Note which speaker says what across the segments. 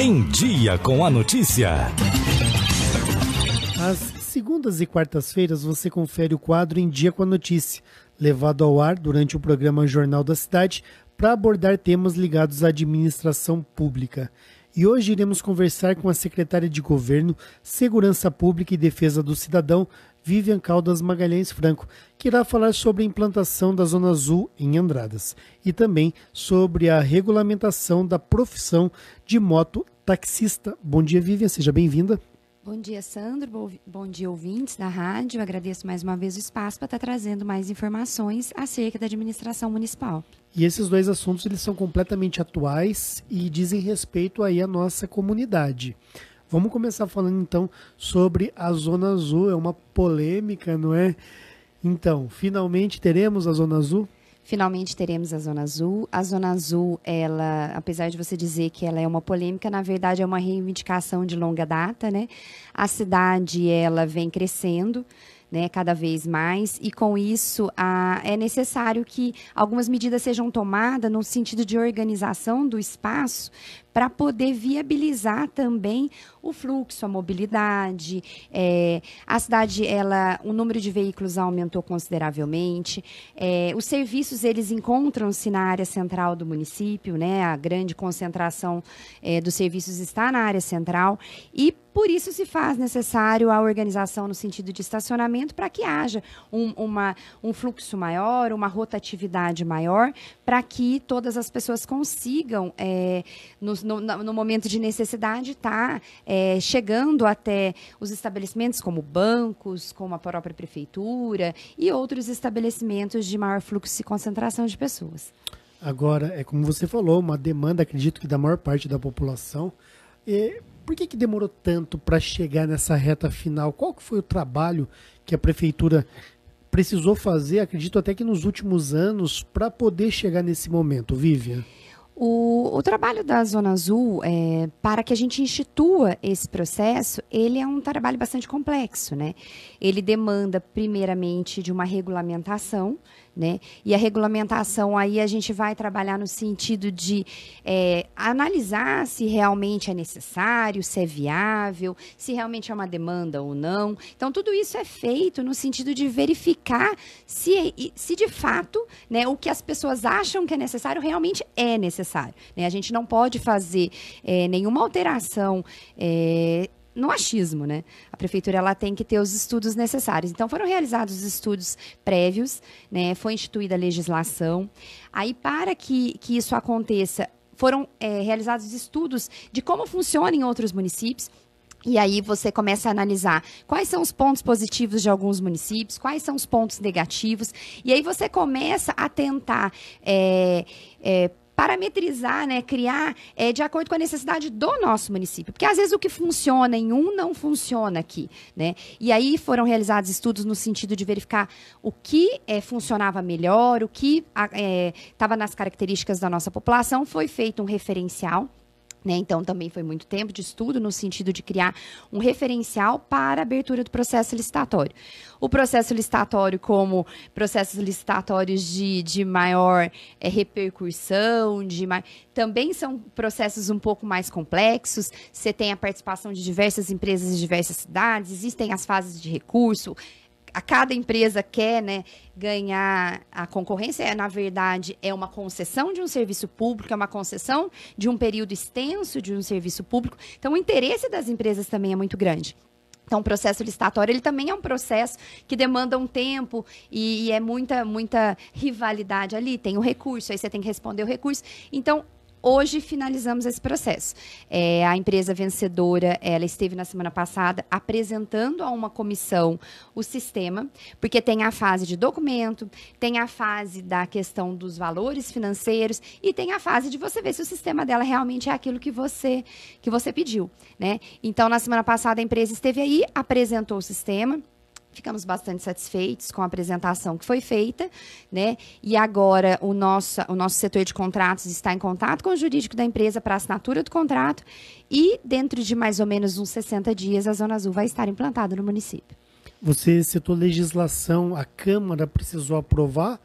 Speaker 1: Em Dia com a Notícia.
Speaker 2: Às segundas e quartas-feiras você confere o quadro Em Dia com a Notícia, levado ao ar durante o programa Jornal da Cidade para abordar temas ligados à administração pública. E hoje iremos conversar com a secretária de Governo, Segurança Pública e Defesa do Cidadão, Vivian Caldas Magalhães Franco, que irá falar sobre a implantação da Zona Azul em Andradas e também sobre a regulamentação da profissão de mototaxista. Bom dia, Vivian, seja bem-vinda.
Speaker 3: Bom dia, Sandro. Bom dia, ouvintes da rádio. Eu agradeço mais uma vez o espaço para estar trazendo mais informações acerca da administração municipal.
Speaker 2: E esses dois assuntos eles são completamente atuais e dizem respeito aí à nossa comunidade. Vamos começar falando então sobre a Zona Azul. É uma polêmica, não é? Então, finalmente teremos a Zona Azul?
Speaker 3: Finalmente teremos a Zona Azul. A Zona Azul, ela, apesar de você dizer que ela é uma polêmica, na verdade é uma reivindicação de longa data, né? A cidade, ela vem crescendo, né, cada vez mais, e com isso é necessário que algumas medidas sejam tomadas no sentido de organização do espaço para poder viabilizar também o fluxo, a mobilidade. A cidade, o número de veículos aumentou consideravelmente. Os serviços, eles encontram-se na área central do município, né? A grande concentração dos serviços está na área central e por isso se faz necessário a organização no sentido de estacionamento para que haja um fluxo maior, uma rotatividade maior, para que todas as pessoas consigam, no momento de necessidade, estar chegando até os estabelecimentos como bancos, como a própria prefeitura e outros estabelecimentos de maior fluxo e concentração de pessoas.
Speaker 2: Agora, é como você falou, uma demanda, acredito que da maior parte da população. Por que demorou tanto para chegar nessa reta final? Qual que foi o trabalho que a prefeitura precisou fazer, acredito até que nos últimos anos, para poder chegar nesse momento, Vivian?
Speaker 3: O trabalho da Zona Azul, para que a gente institua esse processo, ele é um trabalho bastante complexo, né? Ele demanda, primeiramente, de uma regulamentação, né? E a regulamentação, aí a gente vai trabalhar no sentido de analisar se realmente é necessário, se é viável, se realmente é uma demanda ou não. Então, tudo isso é feito no sentido de verificar se de fato, né, o que as pessoas acham que é necessário realmente é necessário, né? A gente não pode fazer nenhuma alteração no achismo, né? A prefeitura, ela tem que ter os estudos necessários. Então, foram realizados os estudos prévios, né? Foi instituída a legislação. Aí, para que isso aconteça, foram realizados estudos de como funciona em outros municípios. E aí você começa a analisar quais são os pontos positivos de alguns municípios, quais são os pontos negativos. E aí você começa a tentar parametrizar, né, criar de acordo com a necessidade do nosso município. Porque, às vezes, o que funciona em um não funciona aqui, né? E aí foram realizados estudos no sentido de verificar o que funcionava melhor, o que estava nas características da nossa população. Foi feito um referencial, né? Então, também foi muito tempo de estudo no sentido de criar um referencial para a abertura do processo licitatório. O processo licitatório, como processos licitatórios de maior repercussão, também são processos um pouco mais complexos. Você tem a participação de diversas empresas de diversas cidades, existem as fases de recurso. A cada empresa quer, né, ganhar a concorrência. Na verdade, é uma concessão de um serviço público, é uma concessão de um período extenso de um serviço público. Então, o interesse das empresas também é muito grande. Então, o processo licitatório, ele também é um processo que demanda um tempo e é muita rivalidade ali. Tem o recurso, aí você tem que responder o recurso. Então, hoje finalizamos esse processo. A empresa vencedora, ela esteve na semana passada apresentando a uma comissão o sistema, porque tem a fase de documento, tem a fase da questão dos valores financeiros e tem a fase de você ver se o sistema dela realmente é aquilo que você pediu, né? Então, na semana passada, a empresa esteve aí, apresentou o sistema. Ficamos bastante satisfeitos com a apresentação que foi feita, né? E agora o nosso setor de contratos está em contato com o jurídico da empresa para a assinatura do contrato e dentro de mais ou menos uns 60 dias a Zona Azul vai estar implantada no município.
Speaker 2: Você citou legislação, a Câmara precisou aprovar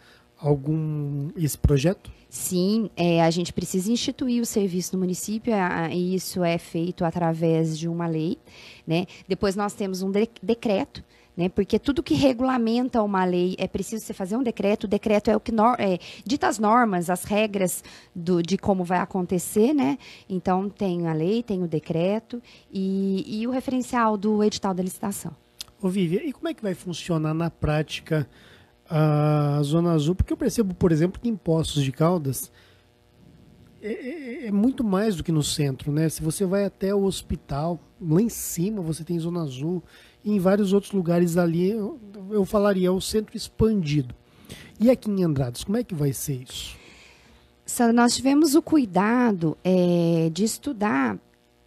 Speaker 2: esse projeto?
Speaker 3: Sim, a gente precisa instituir o serviço no município, e isso é feito através de uma lei, né? Depois nós temos um decreto, né? Porque tudo que regulamenta uma lei é preciso você fazer um decreto. O decreto é o que dita as normas, as regras de como vai acontecer, né? Então tem a lei, tem o decreto e o referencial do edital da licitação.
Speaker 2: Ô, Vivian, e como é que vai funcionar na prática a Zona Azul? Porque eu percebo, por exemplo, que em Poços de Caldas é muito mais do que no centro, né? Se você vai até o hospital, lá em cima você tem Zona Azul, e em vários outros lugares ali, eu falaria, é o centro expandido. E aqui em Andradas, como é que vai ser isso?
Speaker 3: Nós tivemos o cuidado de estudar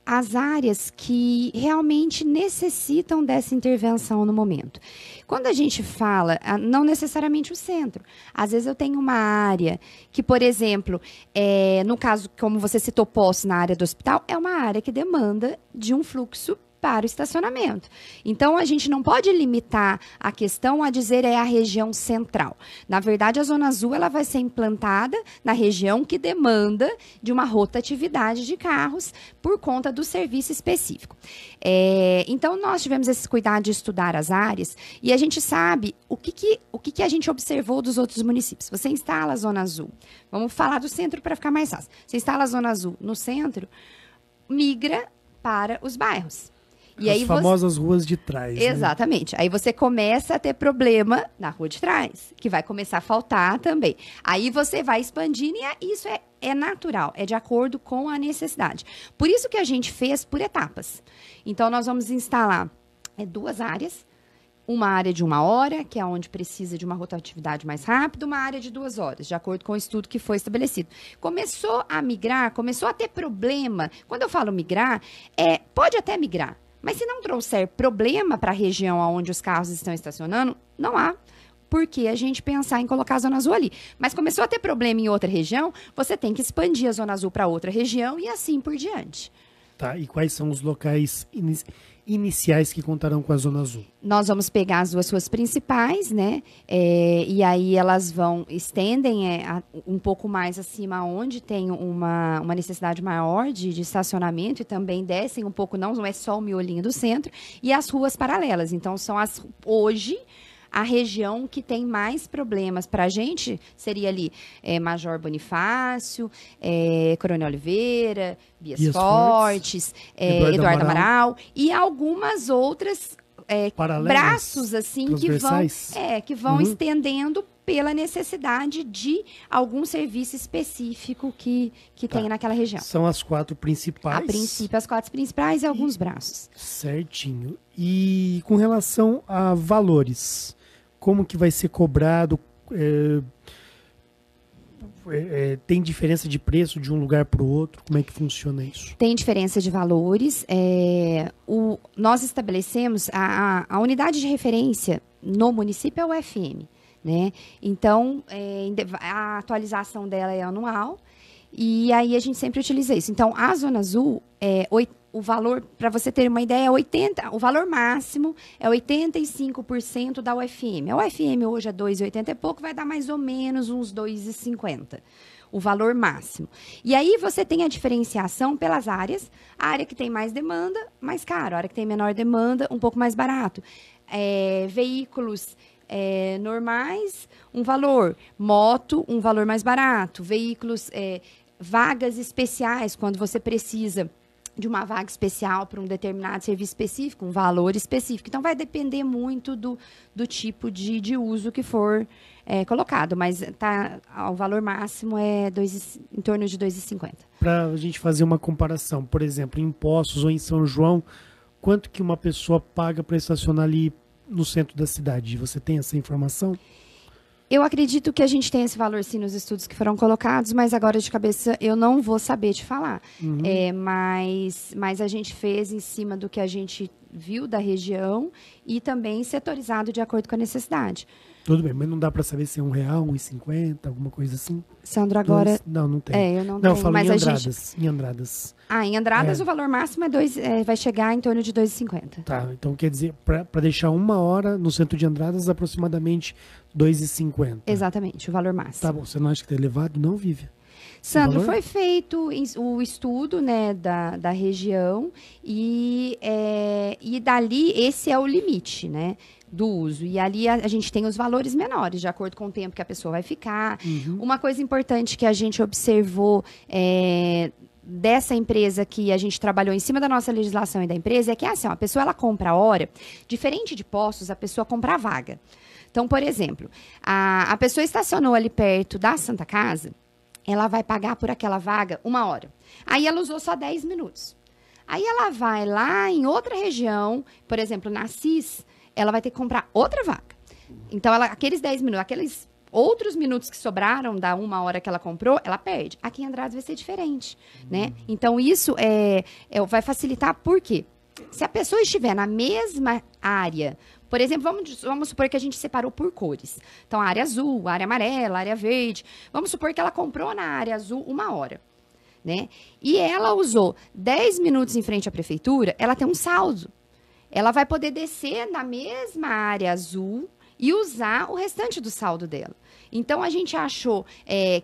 Speaker 3: as áreas que realmente necessitam dessa intervenção no momento. Quando a gente fala, não necessariamente o centro, às vezes eu tenho uma área que, por exemplo, no caso, como você citou, Poços na área do hospital, é uma área que demanda de um fluxo para o estacionamento. Então, a gente não pode limitar a questão a dizer a região central. Na verdade, a Zona Azul ela vai ser implantada na região que demanda de uma rotatividade de carros por conta do serviço específico. Então, nós tivemos esse cuidado de estudar as áreas e a gente sabe o que a gente observou dos outros municípios. Você instala a Zona Azul. Vamos falar do centro para ficar mais fácil. Você instala a Zona Azul no centro, migra para os bairros. E
Speaker 2: as
Speaker 3: aí
Speaker 2: famosas ruas de trás.
Speaker 3: Exatamente. Né? Aí você começa a ter problema na rua de trás, que vai começar a faltar também. Aí você vai expandindo e isso é natural, é de acordo com a necessidade. Por isso que a gente fez por etapas. Então, nós vamos instalar 2 áreas. Uma área de 1 hora, que é onde precisa de uma rotatividade mais rápida, uma área de 2 horas, de acordo com o estudo que foi estabelecido. Começou a migrar, começou a ter problema. Quando eu falo migrar, pode até migrar. Mas se não trouxer problema para a região onde os carros estão estacionando, não há por que a gente pensar em colocar a Zona Azul ali. Mas começou a ter problema em outra região, você tem que expandir a Zona Azul para outra região e assim por diante.
Speaker 2: Tá, e quais são os locais iniciais que contarão com a Zona Azul?
Speaker 3: Nós vamos pegar as 2 ruas principais, né? E aí elas estendem um pouco mais acima, onde tem uma necessidade maior de estacionamento, e também descem um pouco, não é só o miolinho do centro, e as ruas paralelas. Então, hoje, a região que tem mais problemas para a gente seria ali Major Bonifácio, Coronel Oliveira, Bias Fortes, Eduardo Amaral e algumas outras braços assim que vão estendendo pela necessidade de algum serviço específico que tem naquela região.
Speaker 2: São as 4 principais?
Speaker 3: A princípio, as 4 principais e alguns braços.
Speaker 2: Certinho. E com relação a valores, como que vai ser cobrado? Tem diferença de preço de um lugar para o outro? Como é que funciona isso?
Speaker 3: Tem diferença de valores. Nós estabelecemos a unidade de referência no município é o FM, né? Então, a atualização dela é anual e aí a gente sempre utiliza isso. Então, a Zona Azul, o valor, para você ter uma ideia, o valor máximo é 85% da UFM. A UFM hoje é 2,80 e pouco, vai dar mais ou menos uns 2,50. O valor máximo. E aí você tem a diferenciação pelas áreas. A área que tem mais demanda, mais caro. A área que tem menor demanda, um pouco mais barato. Veículos normais, um valor. Moto, um valor mais barato. Veículos, vagas especiais, quando você precisa de uma vaga especial para um determinado serviço específico, um valor específico. Então, vai depender muito do tipo de uso que for colocado, mas o valor máximo é em torno de 2,50.
Speaker 2: Para a gente fazer uma comparação, por exemplo, em Poços ou em São João, quanto que uma pessoa paga para estacionar ali no centro da cidade? Você tem essa informação?
Speaker 3: Eu acredito que a gente tem esse valor, sim, nos estudos que foram colocados, mas agora de cabeça eu não vou saber te falar.
Speaker 2: Uhum.
Speaker 3: Mas a gente fez em cima do que a gente viu da região e também setorizado de acordo com a necessidade.
Speaker 2: Tudo bem, mas não dá para saber se é R$1, R$1,50, alguma coisa assim?
Speaker 3: Sandro, agora...
Speaker 2: Não, não tem.
Speaker 3: Eu não
Speaker 2: Não,
Speaker 3: tenho,
Speaker 2: eu falo
Speaker 3: mas
Speaker 2: em
Speaker 3: a
Speaker 2: Andradas.
Speaker 3: gente...
Speaker 2: Em Andradas.
Speaker 3: Em Andradas o valor máximo vai chegar em torno de R$2,50.
Speaker 2: Tá, então quer dizer, para deixar 1 hora no centro de Andradas, aproximadamente R$2,50.
Speaker 3: Exatamente, o valor máximo.
Speaker 2: Tá bom, você não acha que tá elevado? Não, Vivian?
Speaker 3: Sandro, foi feito o estudo, né, da região e dali esse é o limite, né, do uso. E ali a gente tem os valores menores, de acordo com o tempo que a pessoa vai ficar. Uma coisa importante que a gente observou dessa empresa que a gente trabalhou em cima da nossa legislação e da empresa é que assim, a pessoa ela compra a hora, diferente de postos, a pessoa compra a vaga. Então, por exemplo, a pessoa estacionou ali perto da Santa Casa, ela vai pagar por aquela vaga 1 hora. Aí ela usou só 10 minutos. Aí ela vai lá em outra região, por exemplo, na CIS, ela vai ter que comprar outra vaga. Então, aqueles 10 minutos, aqueles outros minutos que sobraram da 1 hora que ela comprou, ela perde. Aqui em Andradas vai ser diferente, né? Então, isso vai facilitar por quê? Se a pessoa estiver na mesma área, por exemplo, vamos supor que a gente separou por cores. Então, a área azul, a área amarela, a área verde. Vamos supor que ela comprou na área azul 1 hora, né? E ela usou 10 minutos em frente à prefeitura, ela tem um saldo. Ela vai poder descer na mesma área azul e usar o restante do saldo dela. Então, a gente achou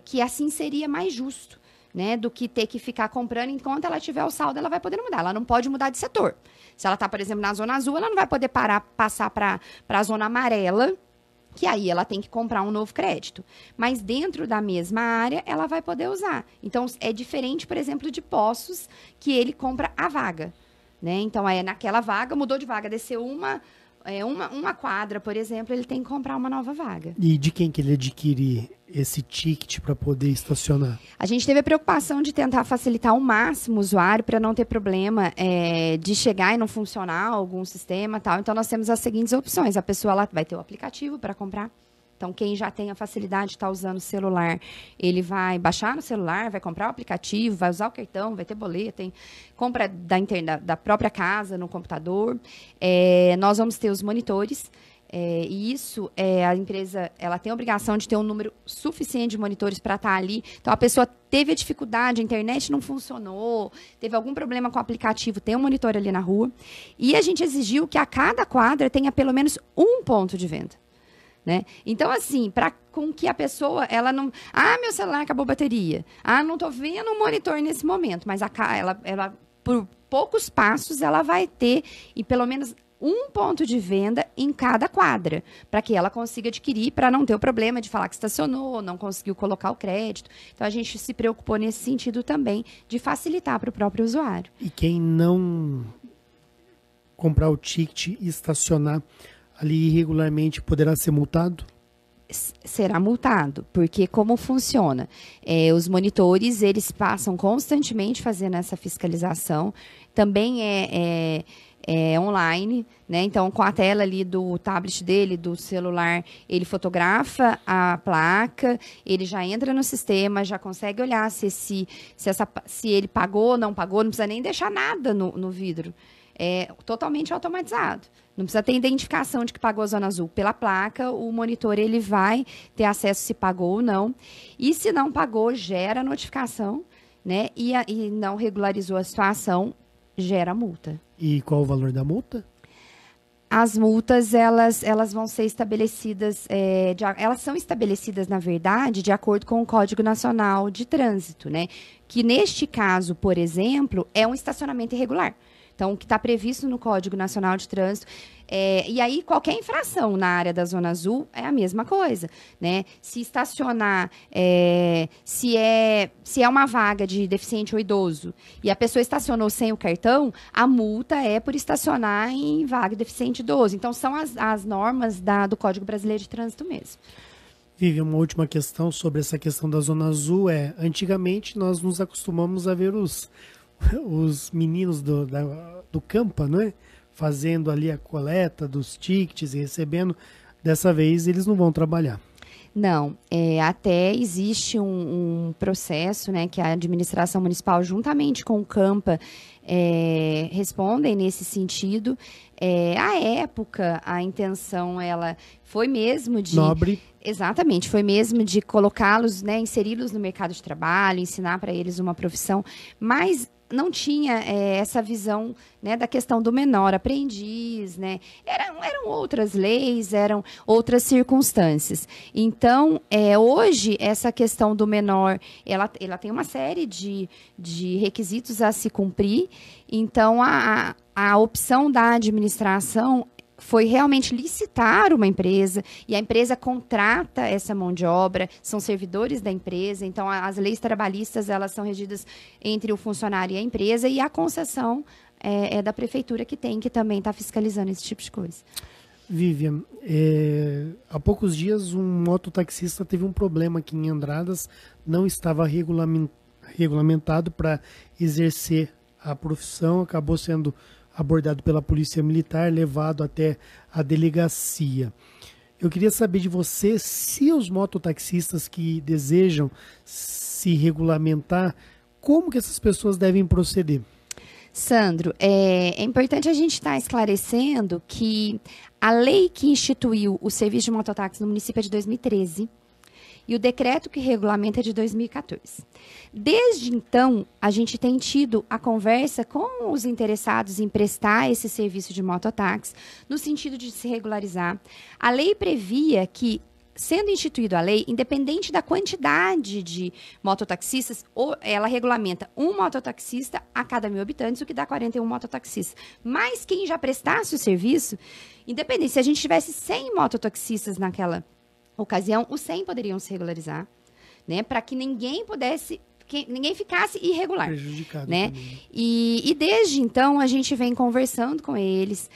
Speaker 3: que assim seria mais justo, né, do que ter que ficar comprando. Enquanto ela tiver o saldo, ela vai poder mudar. Ela não pode mudar de setor. Se ela está, por exemplo, na zona azul, ela não vai poder passar para a zona amarela, que aí ela tem que comprar um novo crédito. Mas dentro da mesma área, ela vai poder usar. Então, é diferente, por exemplo, de postos, que ele compra a vaga, né? Então, naquela vaga, mudou de vaga, desceu uma quadra, por exemplo, ele tem que comprar uma nova vaga.
Speaker 2: E de quem que ele adquire esse ticket para poder estacionar?
Speaker 3: A gente teve a preocupação de tentar facilitar ao máximo o usuário para não ter problema de chegar e não funcionar algum sistema e tal. Então, nós temos as seguintes opções. A pessoa ela vai ter o aplicativo para comprar. Então, quem já tem a facilidade de estar usando o celular, ele vai baixar no celular, vai comprar o aplicativo, vai usar o cartão, vai ter boleto, tem compra da própria casa no computador. Nós vamos ter os monitores. E isso, a empresa ela tem a obrigação de ter um número suficiente de monitores para estar ali. Então, a pessoa teve a dificuldade, a internet não funcionou, teve algum problema com o aplicativo, tem um monitor ali na rua. E a gente exigiu que a cada quadra tenha pelo menos um ponto de venda, né? Então, assim, com que a pessoa, ela não... meu celular acabou a bateria. Não estou vendo um monitor nesse momento. Mas ela, por poucos passos, ela vai ter, e pelo menos um ponto de venda em cada quadra, para que ela consiga adquirir, para não ter o problema de falar que estacionou, não conseguiu colocar o crédito. Então, a gente se preocupou nesse sentido também, de facilitar para o próprio usuário.
Speaker 2: E quem não comprar o ticket e estacionar ali irregularmente poderá ser multado?
Speaker 3: Será multado, porque como funciona? Os monitores, eles passam constantemente fazendo essa fiscalização. Também é online, né? Então, com a tela ali do tablet dele, do celular, ele fotografa a placa, ele já entra no sistema, já consegue olhar se ele pagou ou não pagou, não precisa nem deixar nada no vidro. É totalmente automatizado. Não precisa ter identificação de que pagou a zona azul. Pela placa, o monitor ele vai ter acesso se pagou ou não. E se não pagou, gera notificação, né? E não regularizou a situação, gera multa.
Speaker 2: E qual o valor da multa?
Speaker 3: As multas, elas vão ser estabelecidas, elas são estabelecidas, na verdade, de acordo com o Código Nacional de Trânsito, né? Que neste caso, por exemplo, é um estacionamento irregular. Então, o que está previsto no Código Nacional de Trânsito. E aí, qualquer infração na área da Zona Azul é a mesma coisa, né? Se estacionar, se é uma vaga de deficiente ou idoso e a pessoa estacionou sem o cartão, a multa é por estacionar em vaga de deficiente idoso. Então, são as normas do Código Brasileiro de Trânsito mesmo.
Speaker 2: Vivi, uma última questão sobre essa questão da Zona Azul antigamente nós nos acostumamos a ver os meninos do Campa, não é? Fazendo ali a coleta dos tickets e recebendo. Dessa vez eles não vão trabalhar.
Speaker 3: Não, até existe um processo, né, que a administração municipal, juntamente com o CAMPA, respondem nesse sentido. À época, a intenção ela foi mesmo de...
Speaker 2: Nobre.
Speaker 3: Exatamente, foi mesmo de colocá-los, né, inseri-los no mercado de trabalho, ensinar para eles uma profissão, mas não tinha essa visão, né, da questão do menor aprendiz, né? Eram outras leis, eram outras circunstâncias. Então, hoje, essa questão do menor, ela tem uma série de requisitos a se cumprir. Então, a opção da administração foi realmente licitar uma empresa, e a empresa contrata essa mão de obra, são servidores da empresa, então as leis trabalhistas elas são regidas entre o funcionário e a empresa, e a concessão é da prefeitura que também está fiscalizando esse tipo de coisa.
Speaker 2: Vivian, há poucos dias um mototaxista teve um problema aqui em Andradas, não estava regulamentado para exercer a profissão, acabou sendo abordado pela polícia militar, levado até a delegacia. Eu queria saber de você se os mototaxistas que desejam se regulamentar, como que essas pessoas devem proceder?
Speaker 3: Sandro, é importante a gente estar esclarecendo que a lei que instituiu o serviço de mototáxi no município é de 2013, e o decreto que regulamenta é de 2014. Desde então, a gente tem tido a conversa com os interessados em prestar esse serviço de mototáxi, no sentido de se regularizar. A lei previa que, sendo instituída a lei, independente da quantidade de mototaxistas, ela regulamenta um mototaxista a cada 1.000 habitantes, o que dá 41 mototaxistas. Mas quem já prestasse o serviço, independente, se a gente tivesse 100 mototaxistas naquela ocasião, os 100 poderiam se regularizar, né, para que ninguém ficasse irregular.
Speaker 2: Prejudicado,
Speaker 3: né?
Speaker 2: Também.
Speaker 3: E desde então a gente vem conversando com eles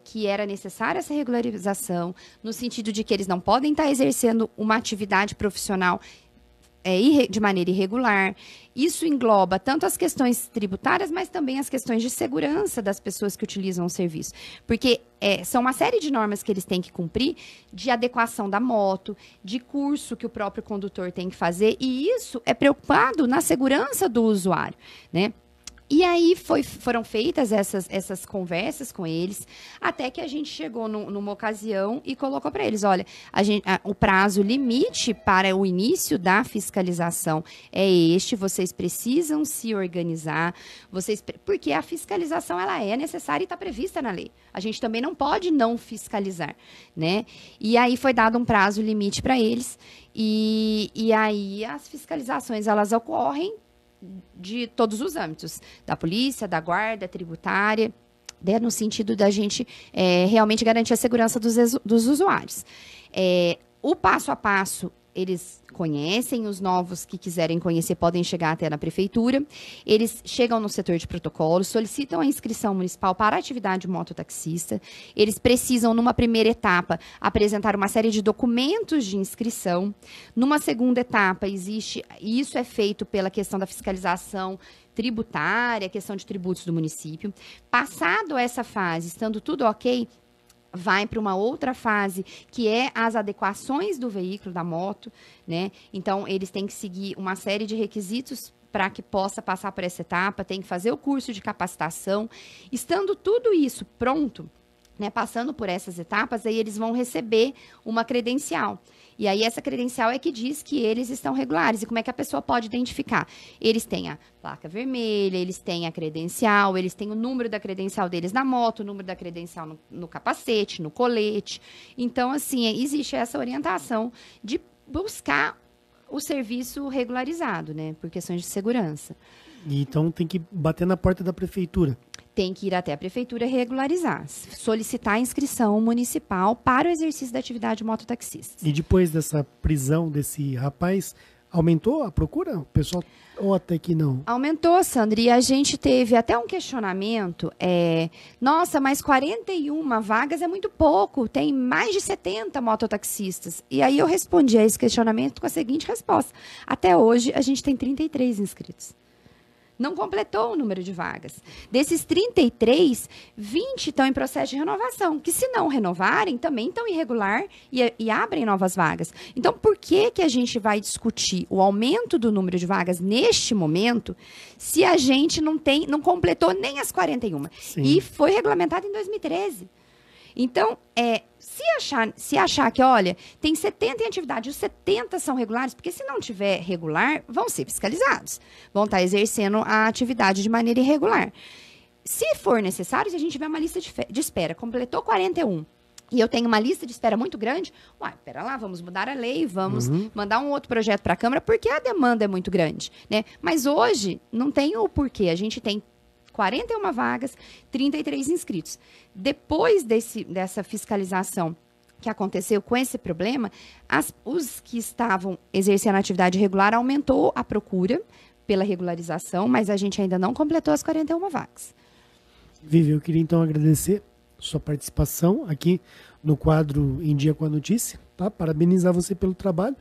Speaker 3: que era necessária essa regularização, no sentido de que eles não podem estar exercendo uma atividade profissional de maneira irregular. Isso engloba tanto as questões tributárias, mas também as questões de segurança das pessoas que utilizam o serviço. Porque são uma série de normas que eles têm que cumprir, de adequação da moto, de curso que o próprio condutor tem que fazer, e isso é preocupado na segurança do usuário, né? E aí foram feitas essas conversas com eles, até que a gente chegou numa ocasião e colocou para eles, olha, o prazo limite para o início da fiscalização é este, vocês precisam se organizar, porque a fiscalização ela é necessária e está prevista na lei. A gente também não pode não fiscalizar, né? E aí foi dado um prazo limite para eles, e aí as fiscalizações elas ocorrem de todos os âmbitos, da polícia, da guarda tributária, né, no sentido da gente realmente garantir a segurança dos usuários. O passo a passo, eles conhecem, os novos que quiserem conhecer podem chegar até na prefeitura, eles chegam no setor de protocolo, solicitam a inscrição municipal para a atividade mototaxista, eles precisam, numa primeira etapa, apresentar uma série de documentos de inscrição, numa segunda etapa existe, e isso é feito pela questão da fiscalização tributária, questão de tributos do município. Passado essa fase, estando tudo ok, vai para uma outra fase, que é as adequações do veículo, da moto, né? Então, eles têm que seguir uma série de requisitos para que possa passar por essa etapa, tem que fazer o curso de capacitação. Estando tudo isso pronto, né, passando por essas etapas, aí eles vão receber uma credencial. E aí essa credencial é que diz que eles estão regulares. E como é que a pessoa pode identificar? Eles têm a placa vermelha, eles têm a credencial, eles têm o número da credencial deles na moto, o número da credencial no capacete, no colete. Então, assim, existe essa orientação de buscar o serviço regularizado, né, por questões de segurança.
Speaker 2: Então tem que bater na porta da prefeitura.
Speaker 3: Tem que ir até a prefeitura regularizar, solicitar a inscrição municipal para o exercício da atividade mototaxista.
Speaker 2: E depois dessa prisão desse rapaz, aumentou a procura? O pessoal, ou até que não?
Speaker 3: Aumentou, Sandra, e a gente teve até um questionamento, nossa, mas 41 vagas é muito pouco, tem mais de 70 mototaxistas. E aí eu respondi a esse questionamento com a seguinte resposta: até hoje a gente tem 33 inscritos. não completou o número de vagas. Desses 33, 20 estão em processo de renovação, que se não renovarem, também estão irregular e abrem novas vagas. Então, por que a gente vai discutir o aumento do número de vagas neste momento, se a gente não completou nem as 41?
Speaker 2: Sim.
Speaker 3: E foi regulamentado em 2013. Então, se achar que, olha, tem 70 em atividade, os 70 são regulares, porque se não tiver regular, vão ser fiscalizados. Vão estar exercendo a atividade de maneira irregular. Se for necessário, se a gente tiver uma lista de espera, completou 41, e eu tenho uma lista de espera muito grande, pera lá, vamos mudar a lei, vamos mandar um outro projeto para a Câmara, porque a demanda é muito grande, né? Mas hoje, não tem o porquê. A gente tem 41 vagas, 33 inscritos. Depois dessa fiscalização que aconteceu com esse problema, os que estavam exercendo a atividade regular aumentou a procura pela regularização, mas a gente ainda não completou as 41 vagas.
Speaker 2: Vivi, eu queria então agradecer sua participação aqui no quadro Em Dia com a Notícia, tá? Parabenizar você pelo trabalho,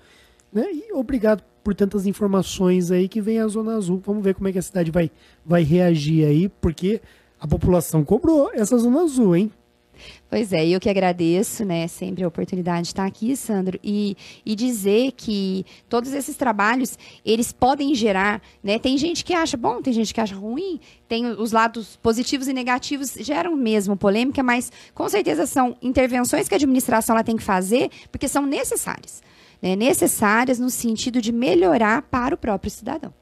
Speaker 2: né? E obrigado por tantas informações aí que vem a Zona Azul. Vamos ver como é que a cidade vai reagir aí, porque a população cobrou essa Zona Azul, hein?
Speaker 3: Pois é, eu que agradeço, né, sempre a oportunidade de estar aqui, Sandro, e dizer que todos esses trabalhos, eles podem gerar, né, tem gente que acha bom, tem gente que acha ruim, tem os lados positivos e negativos, geram mesmo polêmica, mas com certeza são intervenções que a administração ela tem que fazer, porque são necessárias. Necessárias no sentido de melhorar para o próprio cidadão.